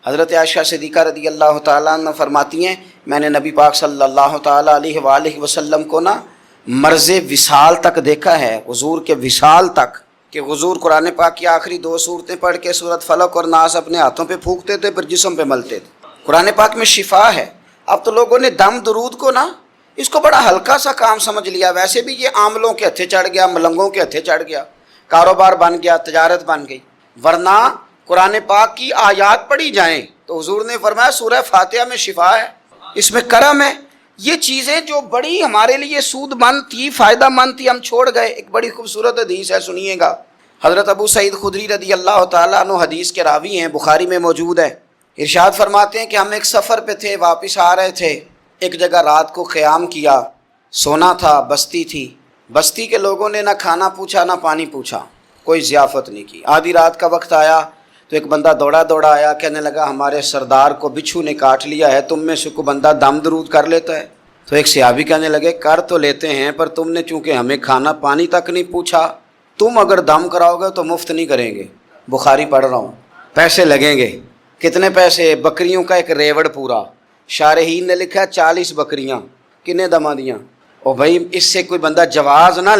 حضرت عائشہ صدیقہ رضی اللہ تعالیٰ عنہ فرماتی ہیں میں نے نبی پاک صلی اللہ تعالیٰ علیہ وآلہ وسلم کو نا مرض وصال تک دیکھا ہے، حضور کے وصال تک، کہ حضور قرآن پاک کی آخری 2 سورتیں پڑھ کے سورت فلق اور ناس اپنے ہاتھوں پہ پھونکتے تھے، پھر جسم پہ ملتے تھے۔ قرآن پاک میں شفا ہے۔ اب تو لوگوں نے دم درود کو نا اس کو بڑا ہلکا سا کام سمجھ لیا۔ ویسے بھی یہ عاملوں کے ہتھے چڑھ گیا، ملنگوں کے ہتھے چڑھ گیا، کاروبار بن گیا، تجارت بن گئی، ورنہ قرآن پاک کی آیات پڑھی جائیں تو حضور نے فرمایا سورہ فاتحہ میں شفا ہے، اس میں کرم ہے۔ یہ چیزیں جو بڑی ہمارے لیے سود مند تھی، فائدہ مند تھی، ہم چھوڑ گئے۔ ایک بڑی خوبصورت حدیث ہے، سنیے گا۔ حضرت ابو سعید خدری رضی اللہ تعالیٰ عنہ حدیث کے راوی ہیں، بخاری میں موجود ہے۔ ارشاد فرماتے ہیں کہ ہم ایک سفر پہ تھے، واپس آ رہے تھے، ایک جگہ رات کو قیام کیا، سونا تھا، بستی تھی۔ بستی کے لوگوں نے نہ کھانا پوچھا نہ پانی پوچھا، کوئی ضیافت نہیں کی۔ آدھی رات کا وقت آیا تو ایک بندہ دوڑا دوڑا آیا، کہنے لگا ہمارے سردار کو بچھو نے کاٹ لیا ہے، تم میں سے کوئی بندہ دم درود کر لیتا ہے؟ تو ایک صحابی کہنے لگے کر تو لیتے ہیں، پر تم نے چونکہ ہمیں کھانا پانی تک نہیں پوچھا، تم اگر دم کراؤ گے تو مفت نہیں کریں گے، بخاری پڑھ رہا ہوں، پیسے لگیں گے۔ کتنے پیسے؟ بکریوں کا ایک ریوڑ پورا۔ شارحین نے لکھا 40 بکریاں، کنے دما دیاں؟ اور بھائی اس سے کوئی بندہ جواز نہ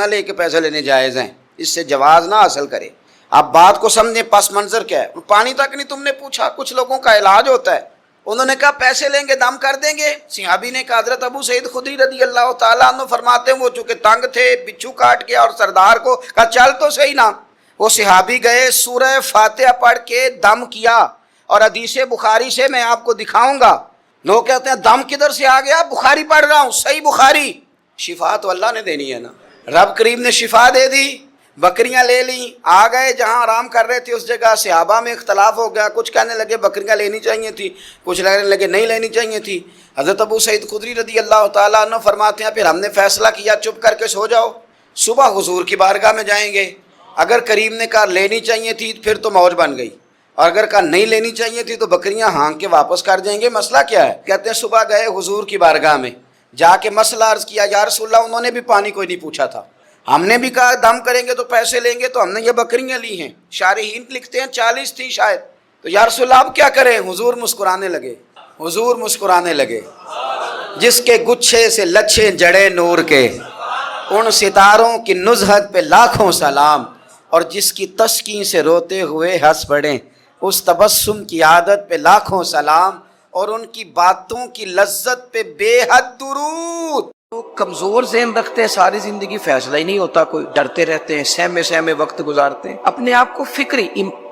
لے کہ پیسے لینے جائز ہیں، اس سے جواز نہ حاصل کرے۔ آپ بات کو سمجھیں، پس منظر کیا ہے؟ پانی تک نہیں تم نے پوچھا۔ کچھ لوگوں کا علاج ہوتا ہے، انہوں نے کہا پیسے لیں گے دم کر دیں گے۔ صحابی نے کہا، حضرت ابو سعید خدری رضی اللہ تعالیٰ عنہ فرماتے ہیں وہ چونکہ تنگ تھے، بچھو کاٹ گیا، اور سردار کو کہا چل تو صحیح نا۔ وہ صحابی گئے، سورہ فاتحہ پڑھ کے دم کیا، اور حدیث بخاری سے میں آپ کو دکھاؤں گا۔ لوگ کہتے ہیں دم کدھر سے آ گیا؟ بخاری پڑھ رہا ہوں، صحیح بخاری۔ شفا تو اللہ نے دینی ہے نا، رب کریم نے شفا دے دی۔ بکریاں لے لیں، آ گئے جہاں آرام کر رہے تھے اس جگہ۔ صحابہ میں اختلاف ہو گیا، کچھ کہنے لگے بکریاں لینی چاہیے تھی، کچھ کہنے لگے نہیں لینی چاہیے تھی۔ حضرت ابو سعید خدری رضی اللہ تعالیٰ عنہ فرماتے ہیں پھر ہم نے فیصلہ کیا چپ کر کے سو جاؤ، صبح حضور کی بارگاہ میں جائیں گے۔ اگر کریم نے کہا لینی چاہیے تھی پھر تو موج بن گئی، اور اگر کہا نہیں لینی چاہیے تھی تو بکریاں ہانک کے واپس کر جائیں گے۔ مسئلہ کیا ہے؟ کہتے ہیں صبح گئے حضور کی بارگاہ میں، جا کے مسئلہ عرض کیا، یا رسول اللہ انہوں نے بھی پانی کوئی نہیں پوچھا تھا، ہم نے بھی کہا دم کریں گے تو پیسے لیں گے، تو ہم نے یہ بکریاں لی ہیں۔ شارحین لکھتے ہیں 40 تھی شاید۔ تو یا رسول اللہ اب کیا کریں؟ حضور مسکرانے لگے۔ جس کے گچھے سے لچھے جڑے نور کے، ان ستاروں کی نزہت پہ لاکھوں سلام، اور جس کی تسکین سے روتے ہوئے ہنس پڑیں، اس تبسم کی عادت پہ لاکھوں سلام، اور ان کی باتوں کی لذت پہ بے حد درود۔ کمزور ذہن رکھتے ہیں، ساری زندگی فیصلہ ہی نہیں ہوتا، کوئی ڈرتے رہتے ہیں، سہمے وقت گزارتے ہیں، اپنے آپ کو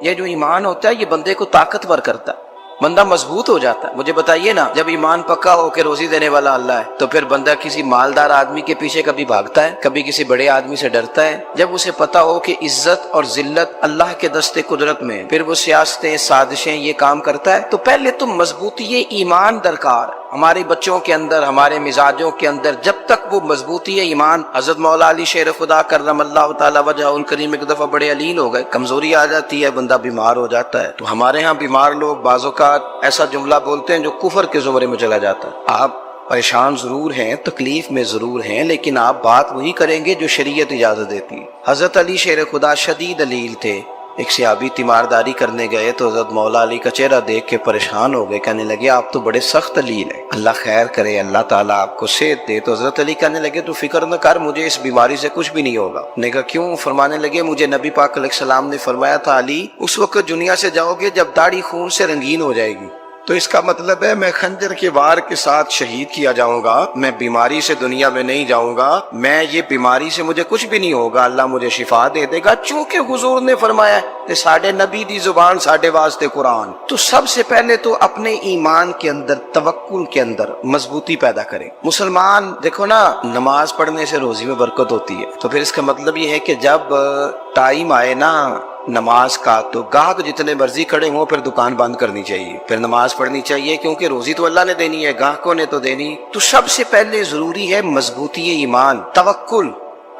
یہ جو ایمان ہوتا ہے یہ بندے کو طاقتور کرتا ہے، بندہ مضبوط ہو جاتا ہے۔ مجھے بتائیے نا، جب ایمان پکا ہو کہ روزی دینے والا اللہ ہے، تو پھر بندہ کسی مالدار آدمی کے پیچھے کبھی بھاگتا ہے، کبھی کسی بڑے آدمی سے ڈرتا ہے؟ جب اسے پتا ہو کہ عزت اور ذلت اللہ کے دست قدرت میں، پھر وہ سیاستیں، سازشیں یہ کام کرتا ہے۔ تو پہلے تو مضبوطی ایمان درکار ہے ہمارے بچوں کے اندر، ہمارے مزاجوں کے اندر۔ جب تک وہ مضبوطی ایمان، حضرت مولا علی شیر خدا کرم اللہ تعالی وجہ الکریم ایک دفعہ بڑے علیل ہو گئے، کمزوری آ جاتی ہے، بندہ بیمار ہو جاتا ہے۔ تو ہمارے ہاں بیمار لوگ بعض اوقات ایسا جملہ بولتے ہیں جو کفر کے زمرے میں چلا جاتا ہے۔ آپ پریشان ضرور ہیں، تکلیف میں ضرور ہیں، لیکن آپ بات وہی کریں گے جو شریعت اجازت دیتی ہے۔ حضرت علی شیر خدا شدید علیل تھے، ایک صحابی تیمارداری کرنے گئے تو حضرت مولا علی کا چہرہ دیکھ کے پریشان ہو گئے، کہنے لگے آپ تو بڑے سخت علیل ہیں، اللہ خیر کرے، اللہ تعالیٰ آپ کو صحت دے۔ تو حضرت علی کہنے لگے تو فکر نہ کر، مجھے اس بیماری سے کچھ بھی نہیں ہوگا۔ نے کہا کیوں؟ فرمانے لگے مجھے نبی پاک علیہ السلام نے فرمایا تھا علی اس وقت دنیا سے جاؤ گے جب داڑھی خون سے رنگین ہو جائے گی، تو اس کا مطلب ہے میں خنجر کے وار کے ساتھ شہید کیا جاؤں گا، میں بیماری سے دنیا میں نہیں جاؤں گا، میں یہ بیماری سے مجھے کچھ بھی نہیں ہوگا، اللہ مجھے شفا دے دے گا، چونکہ حضور نے فرمایا کہ ساڈے نبی دی زبان ساڈے واسطے قرآن۔ تو سب سے پہلے تو اپنے ایمان کے اندر، توکل کے اندر مضبوطی پیدا کریں۔ مسلمان دیکھو نا، نماز پڑھنے سے روزی میں برکت ہوتی ہے، تو پھر اس کا مطلب یہ ہے کہ جب ٹائم آئے نا نماز کا تو گاہک جتنے مرضی کھڑے ہوں پھر دکان بند کرنی چاہیے، پھر نماز پڑھنی چاہیے، کیونکہ روزی تو اللہ نے دینی ہے، گاہکوں نے تو دینی۔ تو سب سے پہلے ضروری ہے مضبوطی ایمان، توکل،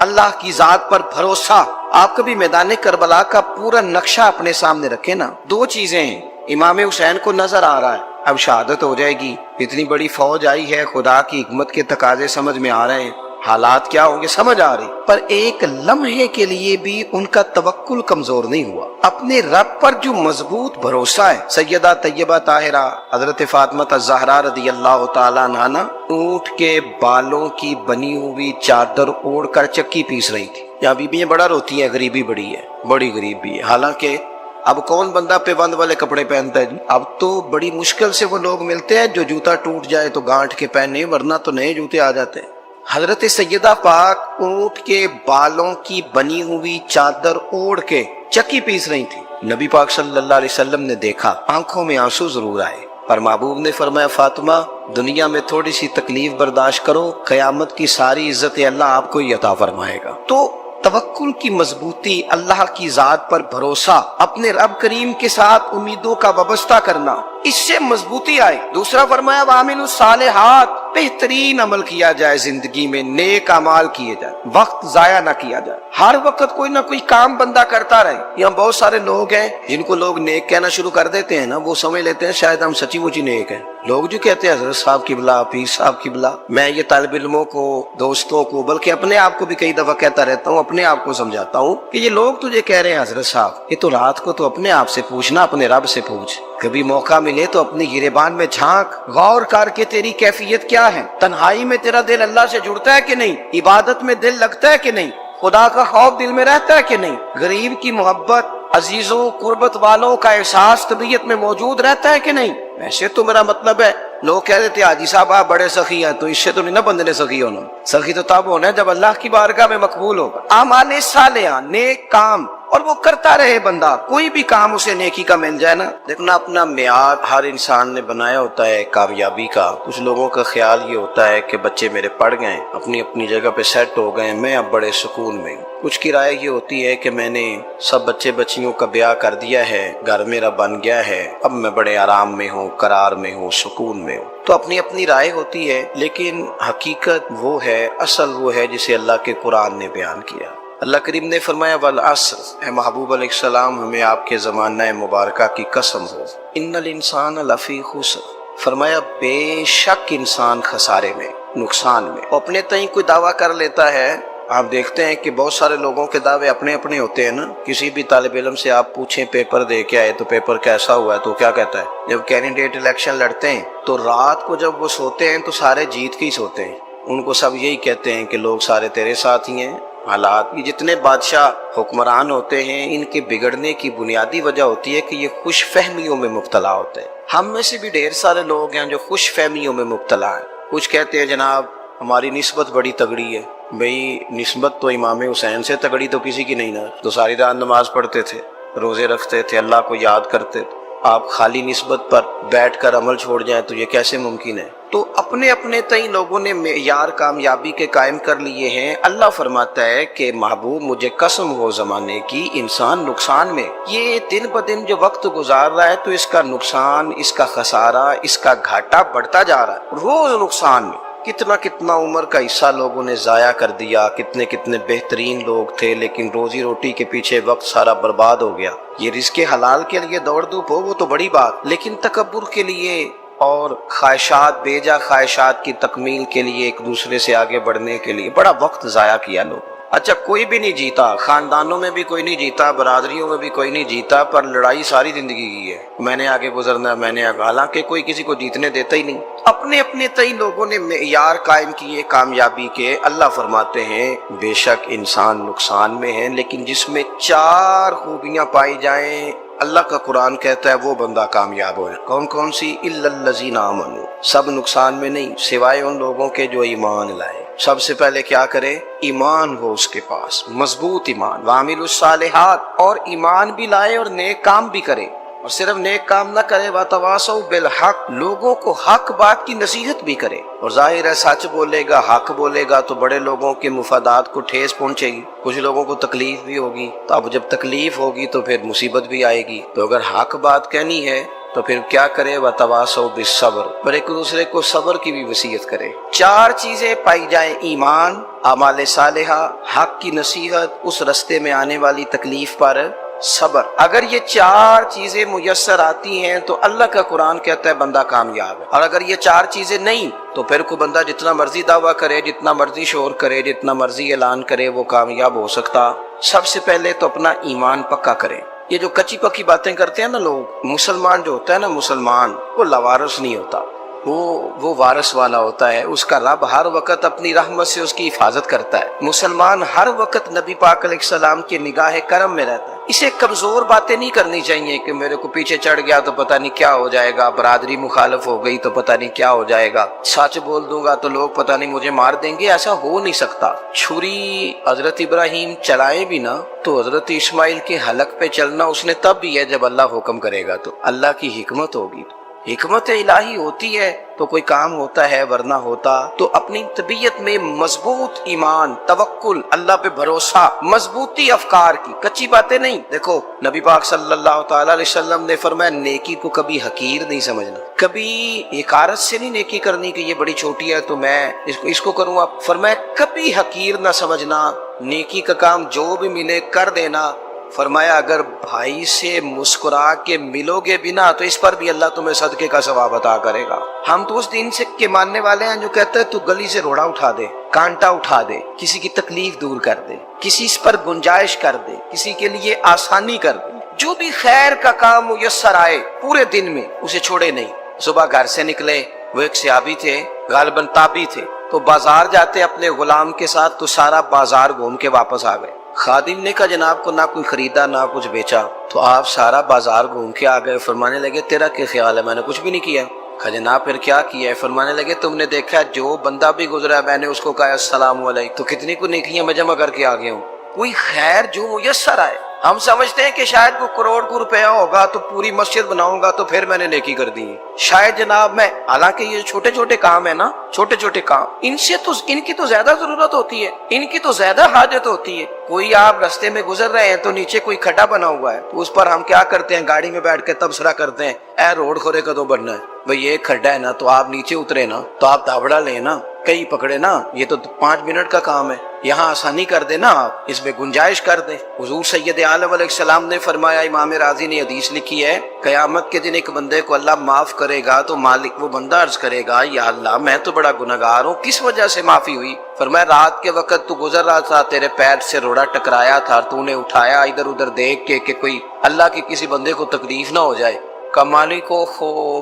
اللہ کی ذات پر بھروسہ۔ آپ کبھی میدان کربلا کا پورا نقشہ اپنے سامنے رکھیں نا، 2 چیزیں ہیں، امام حسین کو نظر آ رہا ہے اب شہادت ہو جائے گی، اتنی بڑی فوج آئی ہے، خدا کی حکمت کے تقاضے سمجھ میں آ رہے ہیں، حالات کیا ہوں گے سمجھ آ رہی، پر ایک لمحے کے لیے بھی ان کا توکل کمزور نہیں ہوا۔ اپنے رب پر جو مضبوط بھروسہ ہے، سیدہ طیبہ طاہرہ حضرت فاطمہ الزہرا رضی اللہ تعالیٰ عنہا اونٹ کے بالوں کی بنی ہوئی چادر اوڑھ کر چکی پیس رہی تھی۔ یہاں بیویاں بڑا روتی ہیں، غریبی بڑی ہے، بڑی غریب بھی ہے۔ حالانکہ اب کون بندہ پیبند والے کپڑے پہنتا ہے جی؟ اب تو بڑی مشکل سے وہ لوگ ملتے ہیں جو جوتا ٹوٹ جائے تو گانٹھ کے پہنے، ورنہ تو نئے جوتے آ جاتے ہیں۔ حضرت سیدہ پاک اونٹ کے بالوں کی بنی ہوئی چادر اوڑھ کے چکی پیس رہی تھی۔ نبی پاک صلی اللہ علیہ وسلم نے دیکھا، آنکھوں میں آنسو ضرور آئے، پر محبوب نے فرمایا فاطمہ دنیا میں تھوڑی سی تکلیف برداشت کرو، قیامت کی ساری عزت اللہ آپ کو ہی عطا فرمائے گا۔ تو توکل کی مضبوطی، اللہ کی ذات پر بھروسہ، اپنے رب کریم کے ساتھ امیدوں کا وابستہ کرنا، اس سے مضبوطی آئے۔ دوسرا فرمایا وَعَمِلُوا الصَّالِحَاتِ، بہترین عمل کیا جائے زندگی میں، نیک اعمال کیے جائے، وقت ضائع نہ کیا جائے، ہر وقت کوئی نہ کوئی کام بندہ کرتا رہے۔ یہاں بہت سارے لوگ ہیں جن کو لوگ نیک کہنا شروع کر دیتے ہیں نا، وہ سمجھ لیتے ہیں شاید ہم سچی مچی نیک ہیں۔ لوگ جو کہتے ہیں حضرت صاحب کی بلا، پیر صاحب کی بلا، میں یہ طالب علموں کو، دوستوں کو، بلکہ اپنے آپ کو بھی کئی دفعہ کہتا رہتا ہوں، اپنے آپ کو سمجھاتا ہوں کہ یہ لوگ تجھے کہہ رہے ہیں حضرت صاحب، یہ تو رات کو تو اپنے آپ سے پوچھنا، اپنے رب سے پوچھ، کبھی موقع ملے تو اپنی گریبان میں جھانک، غور کر کے تیری کیفیت کیا ہے، تنہائی میں تیرا دل اللہ سے جڑتا ہے کہ نہیں، عبادت میں دل لگتا ہے کہ نہیں، خدا کا خوف دل میں رہتا ہے کہ نہیں، غریب کی محبت، عزیزوں قربت والوں کا احساس طبیعت میں موجود رہتا ہے کہ نہیں۔ ویسے تو میرا مطلب ہے، لوگ کہہ دیتے حاجی صاحب آپ بڑے سخی ہیں، تو اس سے تو نہیں نا بندے نے سخی ہونا، سخی تو تب ہونا ہے جب اللہ کی بارگاہ میں مقبول ہوگا۔ اعمال صالحہ، نیک کام، اور وہ کرتا رہے بندہ، کوئی بھی کام اسے نیکی کا مل جائے نا۔ دیکھنا اپنا معیار ہر انسان نے بنایا ہوتا ہے کامیابی کا۔ کچھ لوگوں کا خیال یہ ہوتا ہے کہ بچے میرے پڑھ گئے، اپنی اپنی جگہ پہ سیٹ ہو گئے، میں اب بڑے سکون میں ہوں۔ کچھ کی رائے یہ ہوتی ہے کہ میں نے سب بچے بچیوں کا بیاہ کر دیا ہے، گھر میرا بن گیا ہے، اب میں بڑے آرام میں ہوں، قرار میں ہوں، سکون میں ہوں۔ تو اپنی اپنی رائے ہوتی ہے، لیکن حقیقت وہ ہے، اصل وہ ہے جسے اللہ کے قرآن نے بیان کیا۔ اللہ کریم نے فرمایا والعصر، اے محبوب علیہ السلام ہمیں آپ کے زمانہ مبارکہ کی قسم ہو، ان الانسان لفی خسر، فرمایا بے شک انسان خسارے میں، نقصان میں۔ اپنے تئیں کوئی دعویٰ کر لیتا ہے، آپ دیکھتے ہیں کہ بہت سارے لوگوں کے دعوے اپنے اپنے ہوتے ہیں نا۔ کسی بھی طالب علم سے آپ پوچھیں پیپر دے کے آئے تو پیپر کیسا ہوا ہے، تو کیا کہتا ہے؟ جب کینڈیڈیٹ الیکشن لڑتے ہیں تو رات کو جب وہ سوتے ہیں تو سارے جیت کے ہی سوتے ہیں، ان کو سب یہی کہتے ہیں کہ لوگ سارے تیرے ساتھ ہی ہیں۔ حالات، یہ جتنے بادشاہ حکمران ہوتے ہیں ان کے بگڑنے کی بنیادی وجہ ہوتی ہے کہ یہ خوش فہمیوں میں مبتلا ہوتے ہیں۔ ہم میں سے بھی ڈھیر سارے لوگ ہیں جو خوش فہمیوں میں مبتلا ہیں۔ کچھ کہتے ہیں جناب ہماری نسبت بڑی تگڑی ہے، بھئی نسبت تو امام حسین سے تگڑی تو کسی کی نہیں نا، تو ساری رات نماز پڑھتے تھے، روزے رکھتے تھے، اللہ کو یاد کرتے تھے، آپ خالی نسبت پر بیٹھ کر عمل چھوڑ جائیں تو یہ کیسے ممکن ہے؟ تو اپنے اپنے تئیں لوگوں نے معیار کامیابی کے قائم کر لیے ہیں۔ اللہ فرماتا ہے کہ محبوب مجھے قسم ہو زمانے کی، انسان نقصان میں، یہ دن بدن جو وقت گزار رہا ہے تو اس کا نقصان، اس کا خسارہ، اس کا گھاٹا بڑھتا جا رہا ہے، روز نقصان میں۔ کتنا کتنا عمر کا حصہ لوگوں نے ضائع کر دیا، کتنے کتنے بہترین لوگ تھے لیکن روزی روٹی کے پیچھے وقت سارا برباد ہو گیا۔ یہ رزق حلال کے لیے دوڑ دھوپ ہو وہ تو بڑی بات، لیکن تکبر کے لیے اور خواہشات، بیجا خواہشات کی تکمیل کے لیے، ایک دوسرے سے آگے بڑھنے کے لیے بڑا وقت ضائع کیا لوگ۔ اچھا کوئی بھی نہیں جیتا، خاندانوں میں بھی کوئی نہیں جیتا، برادریوں میں بھی کوئی نہیں جیتا، پر لڑائی ساری زندگی کی ہے، میں نے آگے گزرنا ہے، میں نے آگے، حالانکہ کوئی کسی کو جیتنے دیتا ہی نہیں۔ اپنے اپنے تئیں لوگوں نے معیار قائم کیے کامیابی کے۔ اللہ فرماتے ہیں بے شک انسان نقصان میں ہے، لیکن جس میں 4 خوبیاں پائی جائیں اللہ کا قرآن کہتا ہے وہ بندہ کامیاب ہو ہے۔ کون کون سی؟ الا الذین آمنوا، سب نقصان میں نہیں سوائے ان لوگوں کے جو ایمان لائے۔ سب سے پہلے کیا کرے؟ ایمان ہو اس کے پاس، مضبوط ایمان، وعملوا الصالحات، اور ایمان بھی لائے اور نیک کام بھی کرے، اور صرف نیک کام نہ کرے، وتواصوا بالحق، لوگوں کو حق بات کی نصیحت بھی کرے۔ اور ظاہر ہے سچ بولے گا، حق بولے گا تو بڑے لوگوں کے مفادات کو ٹھیس پہنچے گی، کچھ لوگوں کو تکلیف بھی ہوگی، تو اب جب تکلیف ہوگی تو پھر مصیبت بھی آئے گی۔ تو اگر حق بات کہنی ہے تو پھر کیا کرے؟ وتواصوا بالصبر، اور ایک دوسرے کو صبر کی بھی وصیت کرے۔ 4 چیزیں پائی جائیں، ایمان، اعمال صالحہ، حق کی نصیحت، اس رستے میں آنے والی تکلیف پر صبر. اگر یہ 4 چیزیں میسر آتی ہیں تو اللہ کا قرآن کہتا ہے بندہ کامیاب ہے. اور اگر یہ 4 چیزیں نہیں تو پھر کوئی بندہ جتنا مرضی دعویٰ کرے، جتنا مرضی شور کرے، جتنا مرضی اعلان کرے، وہ کامیاب ہو سکتا. سب سے پہلے تو اپنا ایمان پکا کرے. یہ جو کچی پکی باتیں کرتے ہیں نا لوگ، مسلمان جو ہوتا ہے نا مسلمان، وہ لوارث نہیں ہوتا، وہ وارث والا ہوتا ہے. اس کا رب ہر وقت اپنی رحمت سے اس کی حفاظت کرتا ہے. مسلمان ہر وقت نبی پاک علیہ السلام کی نگاہ کرم میں رہتا ہے. اسے کمزور باتیں نہیں کرنی چاہیے کہ میرے کو پیچھے چڑھ گیا تو پتہ نہیں کیا ہو جائے گا، برادری مخالف ہو گئی تو پتہ نہیں کیا ہو جائے گا، سچ بول دوں گا تو لوگ پتہ نہیں مجھے مار دیں گے. ایسا ہو نہیں سکتا. چھری حضرت ابراہیم چلائے بھی نا تو حضرت اسماعیل کے حلق پہ چلنا اس نے تب بھی ہے جب اللہ حکم کرے گا. تو اللہ کی حکمت ہوگی، حکمت الہی ہوتی ہے تو کوئی کام ہوتا ہے، ورنہ ہوتا. تو اپنی طبیعت میں مضبوط ایمان، توکل، اللہ پہ بھروسہ، مضبوطی افکار کی، کچی باتیں نہیں. دیکھو نبی پاک صلی اللہ تعالی علیہ وسلم نے فرمایا نیکی کو کبھی حقیر نہیں سمجھنا، کبھی حقارت سے نہیں نیکی کرنی کہ یہ بڑی چھوٹی ہے تو میں اس کو کروں. آپ فرمایا کبھی حقیر نہ سمجھنا، نیکی کا کام جو بھی ملے کر دینا. فرمایا اگر بھائی سے مسکرا کے ملو گے بھی نا تو اس پر بھی اللہ تمہیں صدقے کا ثواب عطا کرے گا. ہم تو اس دین سے کے ماننے والے ہیں جو کہتا ہے تو گلی سے روڑا اٹھا دے، کانٹا اٹھا دے، کسی کی تکلیف دور کر دے، کسی پر گنجائش کر دے، کسی کے لیے آسانی کر دے. جو بھی خیر کا کام میسر آئے پورے دن میں اسے چھوڑے نہیں. صبح گھر سے نکلے، وہ ایک صحابی تھے، غالباً تابعی تھے، تو بازار جاتے اپنے غلام کے ساتھ تو سارا بازار گھوم کے واپس آ گئے. خادم نے کہا جناب کو نہ کوئی خریدا نہ کچھ بیچا، تو آپ سارا بازار گھوم کے آ گئے. فرمانے لگے تیرا کیا خیال ہے؟ میں نے کچھ بھی نہیں کیا. کہا جناب پھر کیا کیا ہے؟ فرمانے لگے تم نے دیکھا جو بندہ بھی گزرا میں نے اس کو کہا السلام علیکم، تو کتنی کو نیکیاں میں جمع کر کے آ گیا ہوں. کوئی خیر جو میسر آئے. ہم سمجھتے ہیں کہ شاید کو کروڑ کو روپیہ ہوگا تو پوری مسجد بناؤں گا تو پھر میں نے نیکی کر دی ہے. شاید جناب میں، حالانکہ یہ چھوٹے چھوٹے کام ہے نا، چھوٹے چھوٹے کام، ان کی تو زیادہ ضرورت ہوتی ہے، ان کی تو زیادہ حاجت ہوتی ہے. کوئی آپ رستے میں گزر رہے ہیں تو نیچے کوئی کھڈا بنا ہوا ہے تو اس پر ہم کیا کرتے ہیں؟ گاڑی میں بیٹھ کے تبصرہ کرتے ہیں اے روڈ کھورے کدو بننا ہے بھئی، یہ کھڈا ہے نا تو آپ نیچے اترے نا، تو آپ دھاوڑا لیں نا، کئی پکڑے نا، یہ تو 5 منٹ کا کام ہے، یہاں آسانی کر دے نا، آپ اس میں گنجائش کر دیں. حضور سید عالم علیہ السلام نے فرمایا، امام راضی نے حدیث لکھی ہے، قیامت کے دن ایک بندے کو اللہ معاف کرے گا تو مالک وہ بندہ عرض کرے گا یا اللہ میں تو بڑا گنہگار ہوں، کس وجہ سے معافی ہوئی؟ فرمایا رات کے وقت تو گزر رہا تھا، تیرے پیر سے روڑا ٹکرایا تھا، تو نے اٹھایا ادھر ادھر دیکھ کے کہ کوئی اللہ کے کسی بندے کو تکلیف نہ ہو جائے. کمالی کو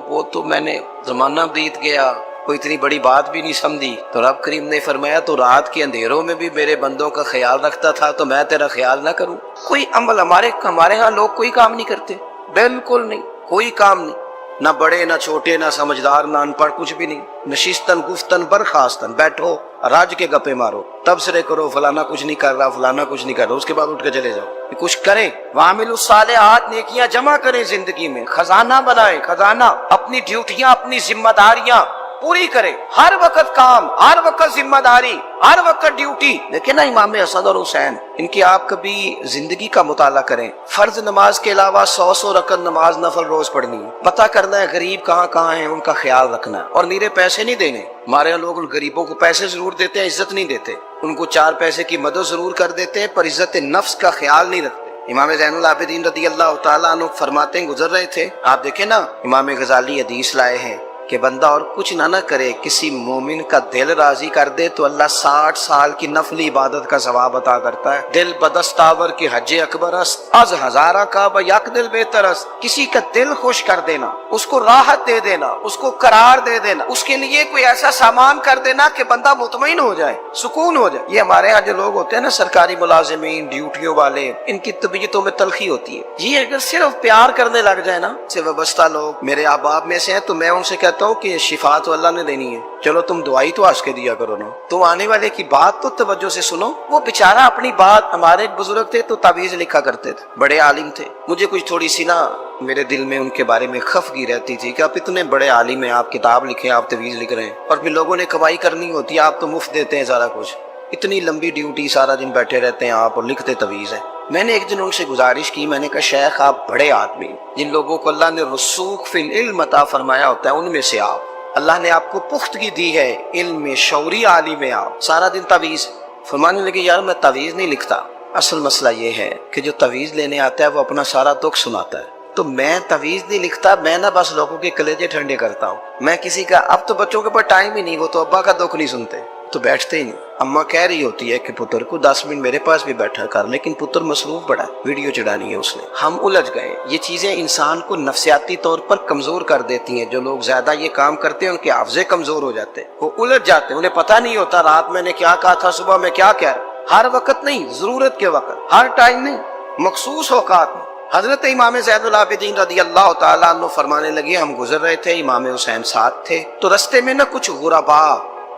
وہ تو میں نے زمانہ بیت گیا، کوئی اتنی بڑی بات بھی نہیں سمجھی. تو رب کریم نے فرمایا تو رات کے اندھیروں میں بھی میرے بندوں کا خیال رکھتا تھا تو میں تیرا خیال نہ کروں؟ کوئی عمل ہمارے ہاں لوگ کوئی کام نہیں کرتے، بالکل نہیں، کوئی کام نہیں، نہ بڑے نہ چھوٹے نہ سمجھدار نہ ان پڑھ، کچھ بھی نہیں. نشستن گفتن برخاستن، بیٹھو راج کے گپے مارو، تبصرے کرو فلانا کچھ نہیں کر رہا، فلانا کچھ نہیں کر رہا، اس کے بعد اٹھ کے چلے جاؤ. کچھ کریں، وعملوا الصالحات، نیکیاں جمع کریں زندگی میں، خزانہ بنائیں، خزانہ، اپنی ڈیوٹیاں اپنی ذمہ داریاں پوری کریں، ہر وقت کام، ہر وقت ذمہ داری، ہر وقت ڈیوٹی. دیکھیں نا امام حسن اور حسین، ان کی آپ کبھی زندگی کا مطالعہ کریں. فرض نماز کے علاوہ 100 رکعت نماز نفل روز پڑھنی ہے، پتہ کرنا ہے غریب کہاں کہاں ہیں، ان کا خیال رکھنا ہے، اور نیرے پیسے نہیں دینے. ہمارے یہاں لوگ ان غریبوں کو پیسے ضرور دیتے ہیں، عزت نہیں دیتے. ان کو 4 پیسے کی مدد ضرور کر دیتے ہیں پر عزت نفس کا خیال نہیں رکھتے. امام زین العابدین رضی اللہ تعالیٰ عنہ فرماتے ہیں، گزر رہے تھے، آپ دیکھیں نا امام غزالی حدیث لائے ہیں کہ بندہ اور کچھ نہ کرے، کسی مومن کا دل راضی کر دے تو اللہ 60 سال کی نفلی عبادت کا ثواب عطا کرتا ہے. دل بدستاور کی حج اکبر است، از ہزارہ کا یک دل بہتر است. کسی کا دل خوش کر دینا، اس کو راحت دے دینا، اس کو قرار دے دینا، اس کے لیے کوئی ایسا سامان کر دینا کہ بندہ مطمئن ہو جائے، سکون ہو جائے. یہ ہمارے ہاں جو لوگ ہوتے ہیں نا سرکاری ملازمین، ڈیوٹیوں والے، ان کی طبیعتوں میں تلخی ہوتی ہے. یہ اگر صرف پیار کرنے لگ جائے نا، سے وابستہ لوگ میرے احباب میں سے ہیں تو میں ان سے کہتا ہوں کہ شفا تو اللہ نے دینی ہے، چلو تم دعائی تو آج کے دیا کرو نا، تم آنے والے کی بات تو توجہ سے سنو. وہ بیچارہ اپنی بات، ہمارے ایک بزرگ تھے تو تعویذ لکھا کرتے تھے، بڑے عالم تھے. مجھے کچھ تھوڑی سی نا میرے دل میں ان کے بارے میں خفگی رہتی تھی کہ آپ اتنے بڑے عالم ہیں، آپ کتاب لکھیں، آپ تعویذ لکھ رہے ہیں، اور پھر لوگوں نے کمائی کرنی ہوتی ہے، آپ تو مفت دیتے ہیں سارا کچھ. اتنی لمبی ڈیوٹی، سارا دن بیٹھے رہتے ہیں آپ اور لکھتے تعویذ ہے. میں نے ایک دن ان سے گزارش کی، میں نے کہا شیخ آپ بڑے آدمی، جن لوگوں کو اللہ نے رسوخ فی العلم عطا فرمایا ہوتا ہے ان میں سے آپ، اللہ نے آپ کو پختگی دی ہے، علم شعوری عالم میں آپ، سارا دن تعویذ. فرمانے لگے یار میں تعویذ نہیں لکھتا، اصل مسئلہ یہ ہے کہ جو تعویذ لینے آتا ہے وہ اپنا سارا دکھ سناتا ہے. تو میں تعویذ نہیں لکھتا، میں نہ بس لوگوں کے کلیجے ٹھنڈے کرتا ہوں. میں کسی کا، اب تو بچوں کے پاس ٹائم ہی نہیں، وہ تو ابا کا دکھ نہیں سنتے تو بیٹھتے ہی نہیں. اماں کہہ رہی ہوتی ہے کہ پتر کو 10 منٹ میرے پاس بھی بیٹھا کر، لیکن پتر مصروف بڑا ہے، ویڈیو چڑھانی ہے اس نے. ہم الجھ گئے. یہ چیزیں انسان کو نفسیاتی طور پر کمزور کر دیتی ہیں. جو لوگ زیادہ یہ کام کرتے ہیں ان کے حافظے کمزور ہو جاتے ہیں، وہ الجھ جاتے ہیں، انہیں پتہ نہیں ہوتا رات میں نے کیا کہا تھا، صبح میں کیا کہہ رہا. ہر وقت نہیں، ضرورت کے وقت، ہر ٹائم نہیں، مخصوص اوقات میں. حضرت امام زین العابدین رضی اللہ تعالیٰ عنہ فرمانے لگے، ہم گزر رہے تھے، امام حسین ساتھ تھے، تو رستے میں نا کچھ غربا،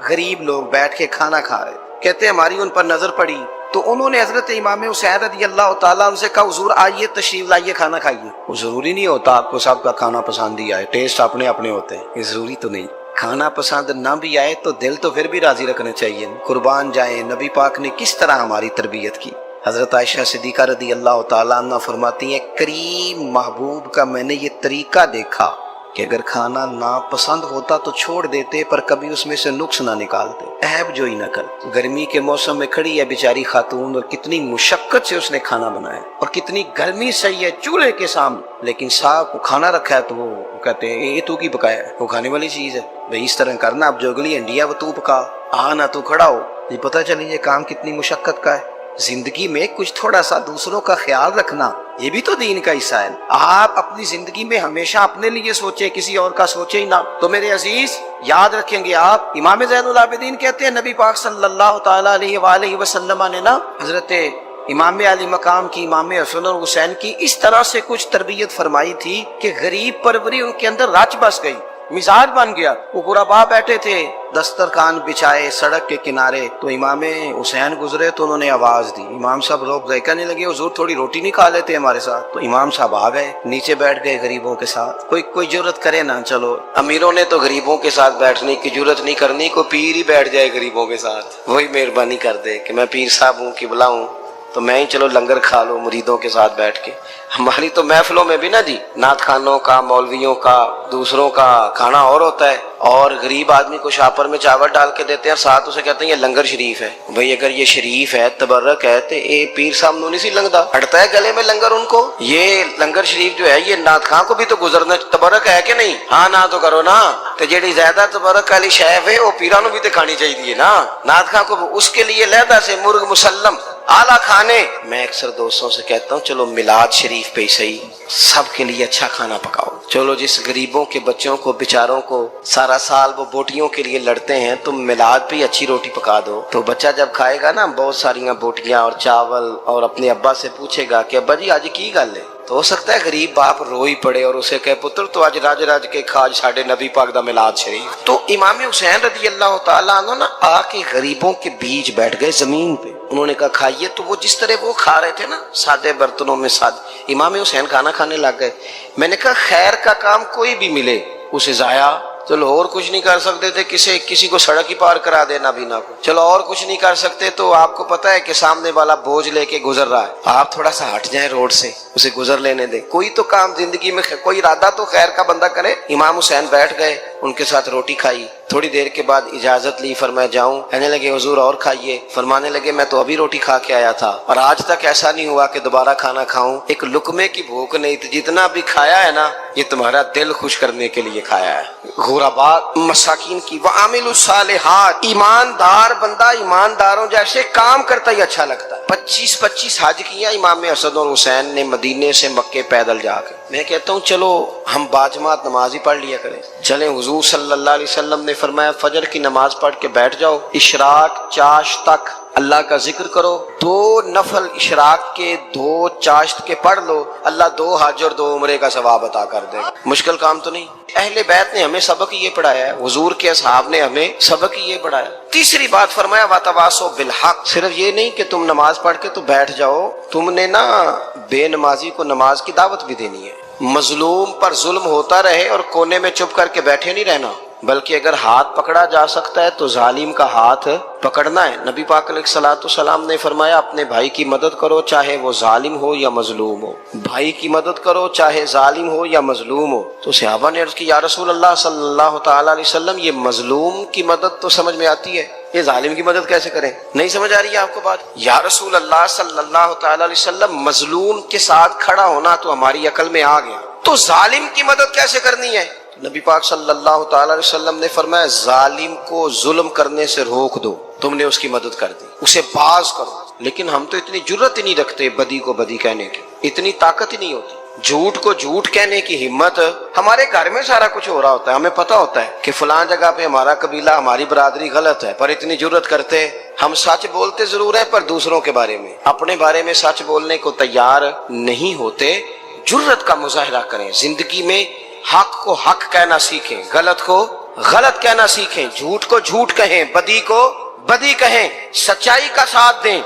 غریب لوگ بیٹھ کے کھانا کھا رہے. کہتے ہماری ان پر نظر پڑی تو انہوں نے حضرت امام حسین رضی اللہ تعالیٰ عنہ سے کہا، حضور آئیے تشریف لائیے، کھانا کھائیے. وہ ضروری نہیں ہوتا آپ کو سب کا کھانا پسند ہی آئے، ٹیسٹ اپنے اپنے ہوتے ہیں، یہ ضروری تو نہیں. کھانا پسند نہ بھی آئے تو دل تو پھر بھی راضی رکھنا چاہیے. قربان جائیں نبی پاک نے کس طرح ہماری تربیت کی. حضرت عائشہ صدیقہ رضی اللہ تعالیٰ عنہ فرماتی ہیں، کریم محبوب کا میں نے یہ طریقہ دیکھا کہ اگر کھانا ناپسند ہوتا تو چھوڑ دیتے، پر کبھی اس میں سے نقص نہ نکالتے، عیب جوئی نہ کر. گرمی کے موسم میں کھڑی ہے بیچاری خاتون، اور کتنی مشقت سے اس نے کھانا بنایا، اور کتنی گرمی صحیح ہے چولہے کے سامنے، لیکن صاحب کو کھانا رکھا ہے تو وہ کہتے ہیں یہ تو کی پکایا ہے، وہ کھانے والی چیز ہے بھئی، اس طرح کرنا. اب جو اگلی انڈیا وہ تو پکا، آنا تو کھڑا ہو. یہ پتہ چلی یہ کام کتنی مشقت کا ہے. زندگی میں کچھ تھوڑا سا دوسروں کا خیال رکھنا یہ بھی تو دین کا حصہ ہے. آپ اپنی زندگی میں ہمیشہ اپنے لیے سوچیں، کسی اور کا سوچیں ہی نہ. تو میرے عزیز یاد رکھیں گے آپ، امام زین العابدین کہتے ہیں نبی پاک صلی اللہ تعالیٰ علیہ وآلہ وسلم نے نا حضرت امام علی مقام کی، امام حسن اور حسین کی اس طرح سے کچھ تربیت فرمائی تھی کہ غریب پروری ان کے اندر رچ بس گئی، مزاج بن گیا. وہ غربا بیٹھے تھے دسترخوان بچھائے سڑک کے کنارے، تو امام حسین گزرے تو انہوں نے آواز دی. امام صاحب روک گئے، کہنے لگے حضور تھوڑی روٹی نہیں کھا لیتے ہمارے ساتھ. تو امام صاحب آ گئے، نیچے بیٹھ گئے غریبوں کے ساتھ. کوئی جرت کرے نا، چلو امیروں نے تو غریبوں کے ساتھ بیٹھنے کی جرت نہیں کرنی، کوئی پیر ہی بیٹھ جائے غریبوں کے ساتھ، وہی مہربانی کر دے کہ میں پیر صاحب ہوں کہ بلاؤں تو میں ہی چلو لنگر کھا لو مریدوں کے ساتھ بیٹھ کے. ہماری تو محفلوں میں بھی نا جی نعت خانوں کا، مولویوں کا، دوسروں کا کھانا اور ہوتا ہے، اور غریب آدمی کو شاپر میں چاول ڈال کے دیتے ہیں، ساتھ اسے کہتے ہیں یہ لنگر شریف ہے. بھئی اگر یہ شریف ہے، تبرک ہے، تو اے پیر صاحب نو نہیں سی لنگدا، اڑتا ہے گلے میں لنگر ان کو. یہ لنگر شریف جو ہے یہ نعت خان کو بھی تو گزرنا تبرک ہے کہ نہیں؟ ہاں نہ تو کرو نا. تو جیڑی زیادہ تبرک والی شے ہے وہ پیراں نو بھی تو کھانی چاہیے نا. نعت خان کو اس کے لیے علیحدہ سے مرغ مسلم اعلیٰ کھانے. میں اکثر دوستوں سے کہتا ہوں چلو میلاد شریف پہ صحیح سب کے لیے اچھا کھانا پکاؤ. چلو جس غریبوں کے بچوں کو بیچاروں کو سارا سال وہ بوٹیوں کے لیے لڑتے ہیں، تم میلاد پہ اچھی روٹی پکا دو، تو بچہ جب کھائے گا نا بہت ساریاں بوٹیاں اور چاول، اور اپنے ابا سے پوچھے گا کہ ابا جی آج کی گل ہے، تو ہو سکتا ہے غریب باپ روئی پڑے اور اسے کہے پتر تو آج راج راج کے کھاج ساڈے نبی پاک دا میلاد شریف. تو امام حسین رضی اللہ تعالیٰ عنہ نا آ کے غریبوں کے بیچ بیٹھ گئے زمین پہ. انہوں نے کہا کھائیے. تو وہ جس طرح وہ کھا رہے تھے نا سادے برتنوں میں سادے، امام حسین کھانا کھانے لگ گئے. میں نے کہا خیر کا کام کوئی بھی ملے اسے ضائع، چلو اور کچھ نہیں کر سکتے تھے، کسی کو سڑک ہی پار کرا دینا بھی نہ کو، چلو اور کچھ نہیں کر سکتے تو آپ کو پتا ہے کہ سامنے والا بوجھ لے کے گزر رہا ہے، آپ تھوڑا سا ہٹ جائیں روڈ سے، اسے گزر لینے دیں. کوئی تو کام زندگی میں کوئی ارادہ تو خیر کا بندہ کرے. امام حسین بیٹھ گئے، ان کے ساتھ روٹی کھائی. تھوڑی دیر کے بعد اجازت لی، فرمایا جاؤں؟ کہنے لگے حضور اور کھائیے. فرمانے لگے میں تو ابھی روٹی کھا کے آیا تھا اور آج تک ایسا نہیں ہوا کہ دوبارہ کھانا کھاؤں. ایک لقمے کی بھوک نہیں تھی، جتنا بھی کھایا ہے نا یہ تمہارا دل خوش کرنے کے لیے کھایا ہے. غربا مساکین کی وعامل الصالحات، ایماندار بندہ ایمانداروں جیسے کام کرتا ہی اچھا لگتا ہے. 25 حج کیا امام حسن اور حسین نے مدینے سے مکے پیدل جا کے. میں کہتا ہوں چلو ہم باجماعت نماز ہی پڑھ لیا کریں. چلیں حضور صلی اللہ علیہ وسلم نے فرمایا فجر کی نماز پڑھ کے بیٹھ جاؤ، اشراق چاشت تک اللہ کا ذکر کرو. 2 نفل اشراق کے 2 چاشت کے پڑھ لو، اللہ 2 حج اور 2 عمرے کا ثواب عطا کر دے گا. مشکل کام تو نہیں. اہل بیت نے ہمیں سبق یہ پڑھایا ہے، حضور کے اصحاب نے ہمیں سبق یہ پڑھایا. تیسری بات فرمایا وَتَوَاصَوْا بِالْحَقِّ. صرف یہ نہیں کہ تم نماز پڑھ کے تو بیٹھ جاؤ، تم نے نا بے نمازی کو نماز کی دعوت بھی دینی ہے. مظلوم پر ظلم ہوتا رہے اور کونے میں چپ کر کے بیٹھے نہیں رہنا، بلکہ اگر ہاتھ پکڑا جا سکتا ہے تو ظالم کا ہاتھ پکڑنا ہے. نبی پاک علیہ الصلوۃ والسلام نے فرمایا اپنے بھائی کی مدد کرو چاہے وہ ظالم ہو یا مظلوم ہو. بھائی کی مدد کرو چاہے ظالم ہو یا مظلوم ہو. تو صحابہ نے عرض کی یا رسول اللہ صلی اللہ تعالیٰ علیہ وسلم یہ مظلوم کی مدد تو سمجھ میں آتی ہے، یہ ظالم کی مدد کیسے کریں؟ نہیں سمجھ آ رہی ہے آپ کو بات؟ یا رسول اللہ صلی اللہ تعالی علیہ وسلم، مظلوم کے ساتھ کھڑا ہونا تو ہماری عقل میں آ گیا، تو ظالم کی مدد کیسے کرنی ہے؟ نبی پاک صلی اللہ تعالی علیہ وسلم نے فرمایا ظالم کو ظلم کرنے سے روک دو، تم نے اس کی مدد کر دی، اسے باز کرو۔ لیکن ہم تو اتنی جرت ہی نہیں رکھتے بدی کو بدی کہنے کی، اتنی طاقت ہی نہیں ہوتی، جھوٹ کو جھوٹ کہنے کی ہمت۔ ہمارے گھر میں سارا کچھ ہو رہا ہوتا ہے، ہمیں پتہ ہوتا ہے کہ فلاں جگہ پہ ہمارا قبیلہ ہماری برادری غلط ہے، پر اتنی جرت کرتے ہم سچ بولتے ضرور ہیں پر دوسروں کے بارے میں، اپنے بارے میں سچ بولنے کو تیار نہیں ہوتے۔ جرت کا مظاہرہ کریں، زندگی میں حق کو حق کہنا سیکھیں، غلط کو غلط کہنا سیکھیں، جھوٹ کو جھوٹ کہیں، بدی کو بدی کہیں، سچائی کا ساتھ دیں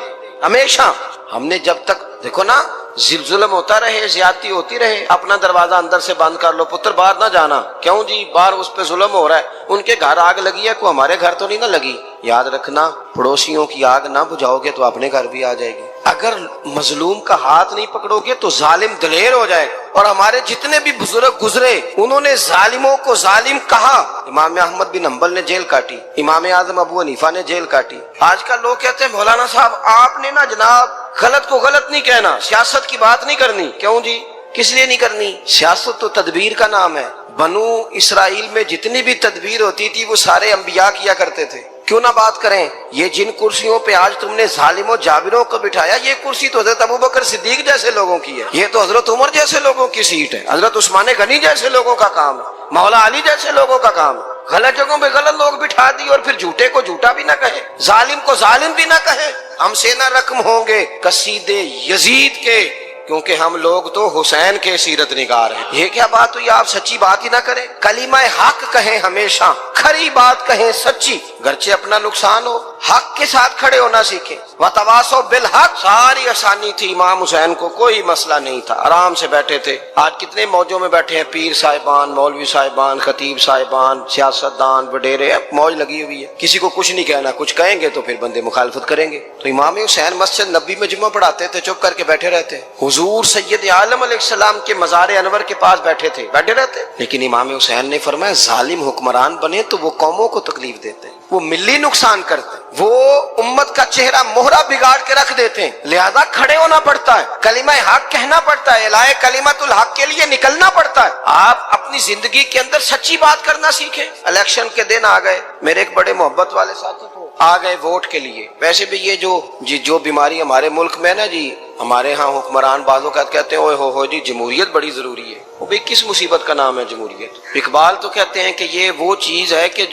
ہمیشہ۔ ہم نے جب تک دیکھو نا ظلم ہوتا رہے، زیادتی ہوتی رہے، اپنا دروازہ اندر سے بند کر لو، پتر باہر نہ جانا، کیوں جی باہر اس پہ ظلم ہو رہا ہے، ان کے گھر آگ لگی ہے، کوئی ہمارے گھر تو نہیں نہ لگی۔ یاد رکھنا پڑوسیوں کی آگ نہ بجھاؤ گے تو اپنے گھر بھی آ جائے گی۔ اگر مظلوم کا ہاتھ نہیں پکڑو گے تو ظالم دلیر ہو جائے۔ اور ہمارے جتنے بھی بزرگ گزرے انہوں نے ظالموں کو ظالم کہا۔ امام احمد بن حنبل نے جیل کاٹی، امام اعظم ابو حنیفہ نے جیل کاٹی۔ آج کل لوگ کہتے ہیں مولانا صاحب آپ نے نا جناب غلط کو غلط نہیں کہنا، سیاست کی بات نہیں کرنی۔ کیوں جی کس لیے نہیں کرنی؟ سیاست تو تدبیر کا نام ہے۔ بنو اسرائیل میں جتنی بھی تدبیر ہوتی تھی وہ سارے انبیاء کیا کرتے تھے۔ کیوں نہ بات کریں؟ یہ جن کرسیوں پہ آج تم نے ظالموں جابروں کو بٹھایا، یہ کرسی تو حضرت ابوبکر صدیق جیسے لوگوں کی ہے، یہ تو حضرت عمر جیسے لوگوں کی سیٹ ہے، حضرت عثمان غنی جیسے لوگوں کا کام ہے، مولا علی جیسے لوگوں کا کام ہے۔ غلط جگہوں پہ غلط لوگ بٹھا دی اور پھر جھوٹے کو جھوٹا بھی نہ کہے، ظالم کو ظالم بھی نہ کہے۔ ہم سے نہ رقم ہوں گے قصیدے یزید کے، کیونکہ ہم لوگ تو حسین کے سیرت نگار ہیں۔ یہ کیا بات ہوئی؟ آپ سچی بات ہی نہ کریں، کلمہ حق کہیں، ہمیشہ کھری بات کہیں، سچی، گرچہ اپنا نقصان ہو، حق کے ساتھ کھڑے ہونا سیکھیں۔ وتواصوا بالحق، ساری آسانی تھی، امام حسین کو کوئی مسئلہ نہیں تھا، آرام سے بیٹھے تھے۔ آج کتنے موجوں میں بیٹھے ہیں، پیر صاحبان، مولوی صاحبان، خطیب صاحبان، سیاستدان، وڈیرے، موج لگی ہوئی ہے، کسی کو کچھ نہیں کہنا، کچھ کہیں گے تو پھر بندے مخالفت کریں گے۔ تو امام حسین مسجد نبی میں جمعہ پڑھاتے تھے، چپ کر کے بیٹھے رہتے، حضور سید عالم علیہ السلام کے مزار انور کے پاس بیٹھے تھے، بیٹھے رہتے۔ لیکن امام حسین نے فرمایا ظالم حکمران بنے تو وہ قوموں کو تکلیف دیتے ہیں، وہ ملی نقصان کرتے ہیں، وہ امت کا چہرہ مہرہ بگاڑ کے رکھ دیتے ہیں، لہذا کھڑے ہونا پڑتا ہے، کلمہ حق کہنا پڑتا ہے، الہ کلمۃ الحق کے لیے نکلنا پڑتا ہے۔ آپ اپنی زندگی کے اندر سچی بات کرنا سیکھیں۔ الیکشن کے دن آ گئے، میرے ایک بڑے محبت والے ساتھی کو آ گئے ووٹ کے لیے۔ ویسے بھی یہ جو بیماری ہمارے ملک میں نا جی، ہمارے ہاں حکمران بعضوں کا کہتے ہیں اوے ہو جی جمہوریت بڑی ضروری ہے۔ وہ بھی کس مصیبت کا نام ہے جمہوریت؟ اقبال تو کہتے ہیں کہ یہ وہ چیز ہے کہ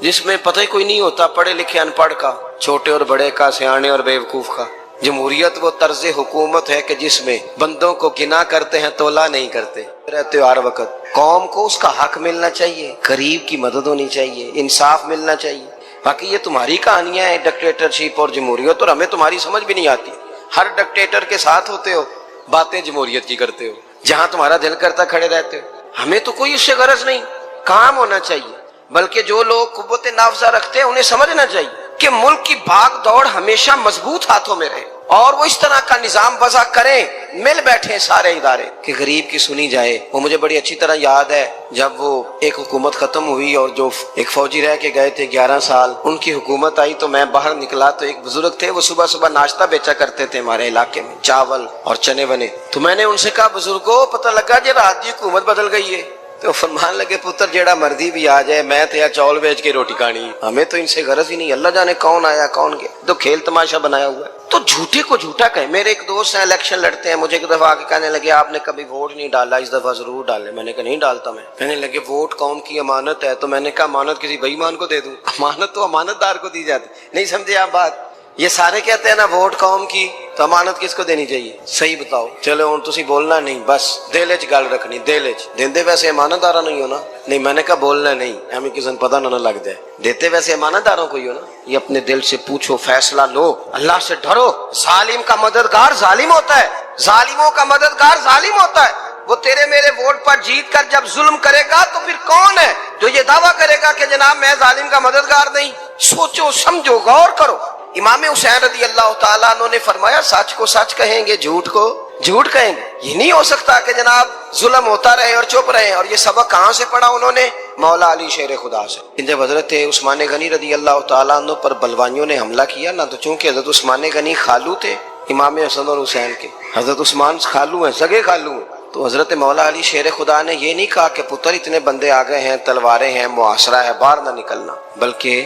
جس میں پتہ ہی کوئی نہیں ہوتا، پڑھے لکھے ان پڑھ کا، چھوٹے اور بڑے کا، سیانے اور بیوقوف کا۔ جمہوریت وہ طرز حکومت ہے کہ جس میں بندوں کو گنا کرتے ہیں، تولا نہیں کرتے رہتے ہو ہر وقت۔ قوم کو اس کا حق ملنا چاہیے، غریب کی مدد ہونی چاہیے، انصاف ملنا چاہیے۔ باقی یہ تمہاری کہانیاں ہیں ڈکٹیٹرشپ اور جمہوریت، اور ہمیں تمہاری سمجھ بھی نہیں آتی۔ ہر ڈکٹیٹر کے ساتھ ہوتے ہو، باتیں جمہوریت کی کرتے ہو، جہاں تمہارا دل کرتا کھڑے رہتے ہو۔ ہمیں تو کوئی اس سے غرض نہیں، کام ہونا چاہیے۔ بلکہ جو لوگ قوت نافذہ رکھتے ہیں انہیں سمجھنا چاہیے کہ ملک کی بھاگ دوڑ ہمیشہ مضبوط ہاتھوں میں رہے، اور وہ اس طرح کا نظام وضع کریں، مل بیٹھے سارے ادارے کہ غریب کی سنی جائے۔ وہ مجھے بڑی اچھی طرح یاد ہے جب وہ ایک حکومت ختم ہوئی اور جو ایک فوجی رہ کے گئے تھے 11 سال، ان کی حکومت آئی تو میں باہر نکلا تو ایک بزرگ تھے، وہ صبح صبح ناشتہ بیچا کرتے تھے ہمارے علاقے میں، چاول اور چنے بنے۔ تو میں نے ان سے کہا بزرگوں پتہ لگا جی رات کی حکومت بدل گئی ہے۔ تو فرمان لگے پتر جیڑا مرضی بھی آ جائے، میں تھے چاول بیچ کے روٹی کھانی، ہمیں تو ان سے غرض ہی نہیں، اللہ جانے کون آیا کون گیا، تو کھیل تماشا بنایا ہوا ہے۔ تو جھوٹے کو جھوٹا کہیں۔ میرے ایک دوست ہیں الیکشن لڑتے ہیں، مجھے ایک دفعہ آ کے کہنے لگے آپ نے کبھی ووٹ نہیں ڈالا، اس دفعہ ضرور ڈالیں۔ میں نے کہا نہیں ڈالتا میں۔ کہنے لگے ووٹ قوم کی امانت ہے، تو میں نے کہا امانت کسی بے ایمان کو دے دوں؟ امانت تو امانت دار کو دی جاتی۔ نہیں سمجھے آپ بات؟ یہ سارے کہتے ہیں نا ووٹ قوم کی، تو امانت کس کو دینی چاہیے؟ صحیح بتاؤ۔ چلو ہوں تسی بولنا نہیں، بس دل وچ گل رکھنی، دل وچ دیندے ویسے امانت دارا نہیں ہونا۔ نہیں میں نے کہا بولنا نہیں، ہمیں کسی کو پتہ نہ لگ جائے، دیتے ویسے امانت داروں کو ہی ہو نا۔ یہ اپنے دل سے پوچھو، فیصلہ لو، اللہ سے ڈرو۔ ظالم کا مددگار ظالم ہوتا ہے، ظالموں کا مددگار ظالم ہوتا ہے۔ وہ تیرے میرے ووٹ پر جیت کر جب ظلم کرے گا تو پھر کون ہے جو یہ دعویٰ کرے گا کہ جناب میں ظالم کا مددگار نہیں؟ سوچو سمجھو، غور کرو۔ امام حسین رضی اللہ تعالیٰ عنہ نے فرمایا سچ کو سچ کہیں گے، جھوٹ کو جھوٹ کہیں گے۔ یہ نہیں ہو سکتا کہ جناب ظلم ہوتا رہے اور چپ رہے۔ اور یہ سبق کہاں سے پڑھا انہوں نے؟ مولا علی شیر خدا سے۔ جب حضرت عثمان غنی رضی اللہ تعالیٰ عنہ پر بلوانیوں نے حملہ کیا نا، تو چونکہ حضرت عثمان غنی خالو تھے امام حسن اور حسین کے، حضرت عثمان خالو ہیں، سگے خالو ہیں، تو حضرت مولا علی شیر خدا نے یہ نہیں کہا کہ پتر اتنے بندے آ گئے ہیں، تلواریں ہیں، محاصرہ ہے، باہر نہ نکلنا، بلکہ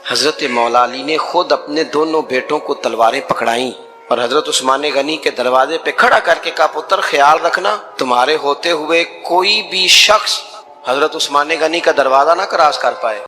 حضرت مولا علی نے خود اپنے دونوں بیٹوں کو تلواریں پکڑائیں اور حضرت عثمان غنی کے دروازے پہ کھڑا کر کے کہا پتر خیال رکھنا تمہارے ہوتے ہوئے کوئی بھی شخص حضرت عثمان غنی کا دروازہ نہ کراس کر پائے۔